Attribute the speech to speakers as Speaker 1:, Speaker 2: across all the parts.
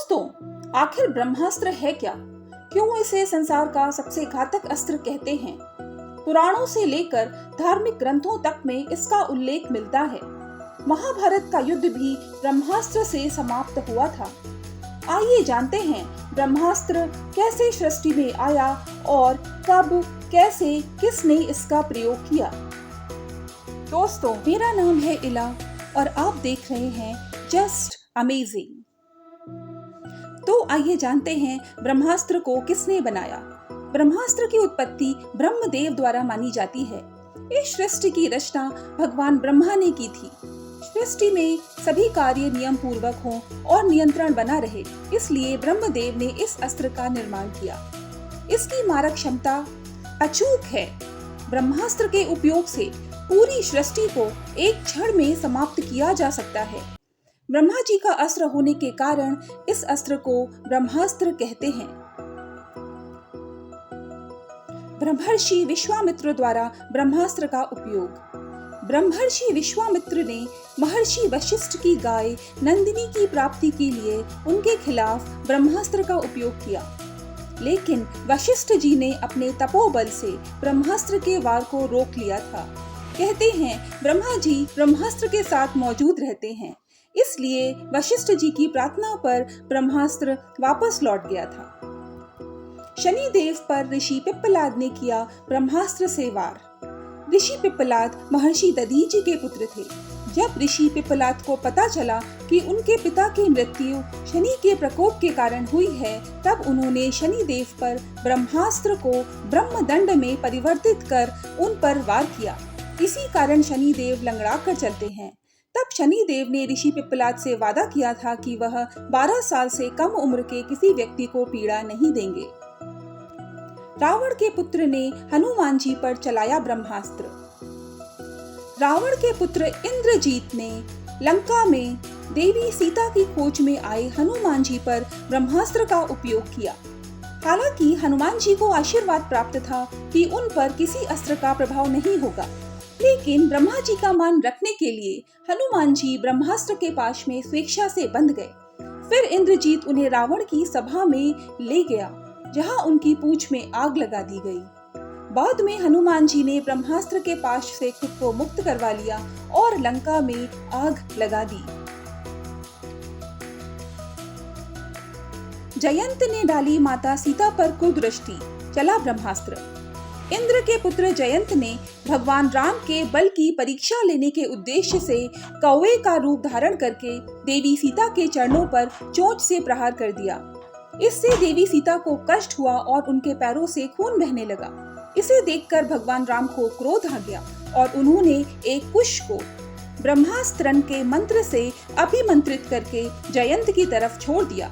Speaker 1: दोस्तों, आखिर ब्रह्मास्त्र है क्या? क्यों इसे संसार का सबसे घातक अस्त्र कहते हैं? पुराणों से लेकर धार्मिक ग्रंथों तक में इसका उल्लेख मिलता है। महाभारत का युद्ध भी ब्रह्मास्त्र से समाप्त हुआ था। आइए जानते हैं ब्रह्मास्त्र कैसे सृष्टि में आया और कब, कैसे, किसने इसका प्रयोग किया। दोस्तों, मेरा नाम है इला और आप देख रहे हैं जस्ट अमेजिंग। तो आइए जानते हैं ब्रह्मास्त्र को किसने बनाया। ब्रह्मास्त्र की उत्पत्ति ब्रह्मदेव द्वारा मानी जाती है। इस सृष्टि की रचना भगवान ब्रह्मा ने की थी। सृष्टि में सभी कार्य नियम पूर्वक हों और नियंत्रण बना रहे, इसलिए ब्रह्मदेव ने इस अस्त्र का निर्माण किया। इसकी मारक क्षमता अचूक है। ब्रह्मास्त्र के उपयोग से पूरी सृष्टि को एक क्षण में समाप्त किया जा सकता है। ब्रह्मा जी का अस्त्र होने के कारण इस अस्त्र को ब्रह्मास्त्र कहते हैं। ब्रह्मर्षि विश्वामित्र द्वारा ब्रह्मास्त्र का उपयोग। ब्रह्मर्षि विश्वामित्र ने महर्षि वशिष्ठ की गाय नंदिनी की प्राप्ति के लिए उनके खिलाफ ब्रह्मास्त्र का उपयोग किया, लेकिन वशिष्ठ जी ने अपने तपोबल से ब्रह्मास्त्र के वार को रोक लिया था। कहते हैं ब्रह्मा जी ब्रह्मास्त्र के साथ मौजूद रहते हैं, इसलिए वशिष्ठ जी की प्रार्थना पर ब्रह्मास्त्र वापस लौट गया था। शनि देव पर ऋषि पिप्पलाद ने किया ब्रह्मास्त्र से वार। ऋषि पिप्पलाद महर्षि दधीचि के पुत्र थे। जब ऋषि पिप्पलाद को पता चला कि उनके पिता की मृत्यु शनि के प्रकोप के कारण हुई है, तब उन्होंने शनि देव पर ब्रह्मास्त्र को ब्रह्मदंड में परिवर्तित कर उन पर वार किया। इसी कारण शनि देव लंगड़ा कर चलते हैं। तब शनि देव ने ऋषि पिप्पलाद से वादा किया था कि वह 12 साल से कम उम्र के किसी व्यक्ति को पीड़ा नहीं देंगे। रावण के पुत्र ने हनुमान जी पर चलाया ब्रह्मास्त्र। रावण के पुत्र इंद्रजीत ने लंका में देवी सीता की खोज में आए हनुमान जी पर ब्रह्मास्त्र का उपयोग किया। हालांकि हनुमान जी को आशीर्वाद प्राप्त था कि उन पर किसी अस्त्र का प्रभाव नहीं होगा, लेकिन ब्रह्मा जी का मान रखने के लिए हनुमान जी ब्रह्मास्त्र के पाश में स्वेच्छा से बंध गए। फिर इंद्रजीत उन्हें रावण की सभा में ले गया, जहां उनकी पूंछ में आग लगा दी गई। बाद में हनुमान जी ने ब्रह्मास्त्र के पाश से खुद को मुक्त करवा लिया और लंका में आग लगा दी। जयंत ने डाली माता सीता पर कुदृष्टि, चला ब्रह्मास्त्र। इंद्र के पुत्र जयंत ने भगवान राम के बल की परीक्षा लेने के उद्देश्य से कौवे का रूप धारण करके देवी सीता के चरणों पर चोंच से प्रहार कर दिया। इससे देवी सीता को कष्ट हुआ और उनके पैरों से खून बहने लगा। इसे देखकर भगवान राम को क्रोध आ गया और उन्होंने एक कुश को ब्रह्मास्त्र के मंत्र से अभिमंत्रित करके जयंत की तरफ छोड़ दिया।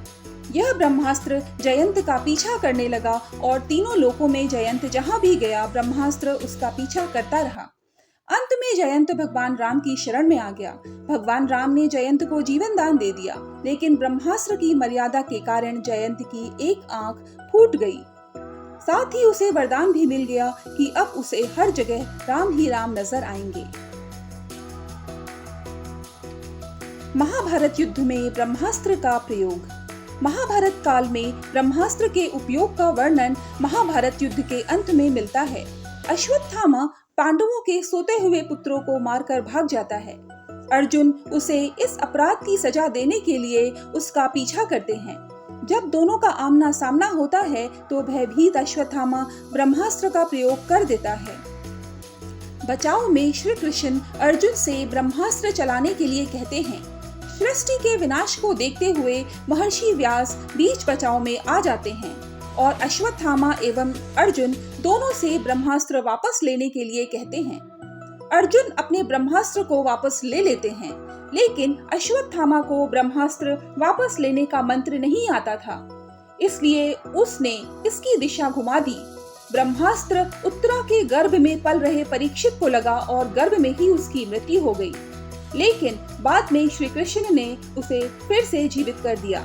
Speaker 1: यह ब्रह्मास्त्र जयंत का पीछा करने लगा और तीनों लोकों में जयंत जहां भी गया ब्रह्मास्त्र उसका पीछा करता रहा। अंत में जयंत भगवान राम की शरण में आ गया। भगवान राम ने जयंत को जीवन दान दे दिया, लेकिन ब्रह्मास्त्र की मर्यादा के कारण जयंत की एक आंख फूट गई। साथ ही उसे वरदान भी मिल गया कि अब उसे हर जगह राम ही राम नजर आएंगे। महाभारत युद्ध में ब्रह्मास्त्र का प्रयोग। महाभारत काल में ब्रह्मास्त्र के उपयोग का वर्णन महाभारत युद्ध के अंत में मिलता है। अश्वत्थामा पांडवों के सोते हुए पुत्रों को मारकर भाग जाता है। अर्जुन उसे इस अपराध की सजा देने के लिए उसका पीछा करते हैं। जब दोनों का आमना सामना होता है तो भयभीत अश्वत्थामा ब्रह्मास्त्र का प्रयोग कर देता है। बचाव में श्री कृष्ण अर्जुन से ब्रह्मास्त्र चलाने के लिए कहते हैं। सृष्टि के विनाश को देखते हुए महर्षि व्यास बीच बचाव में आ जाते हैं और अश्वत्थामा एवं अर्जुन दोनों से ब्रह्मास्त्र वापस लेने के लिए कहते हैं। अर्जुन अपने ब्रह्मास्त्र को वापस ले लेते हैं, लेकिन अश्वत्थामा को ब्रह्मास्त्र वापस लेने का मंत्र नहीं आता था, इसलिए उसने इसकी दिशा घुमा दी। ब्रह्मास्त्र उत्तरा के गर्भ में पल रहे परीक्षित को लगा और गर्भ में ही उसकी मृत्यु हो गई, लेकिन बाद में श्री कृष्ण ने उसे फिर से जीवित कर दिया।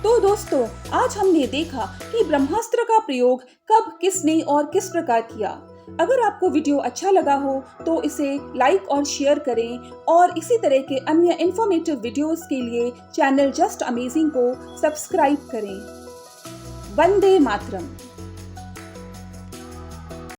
Speaker 1: तो दोस्तों, आज हमने देखा कि ब्रह्मास्त्र का प्रयोग कब, किसने और किस प्रकार किया। अगर आपको वीडियो अच्छा लगा हो तो इसे लाइक और शेयर करें और इसी तरह के अन्य इन्फॉर्मेटिव वीडियोस के लिए चैनल जस्ट अमेजिंग को सब्सक्राइब करें। वंदे मातरम।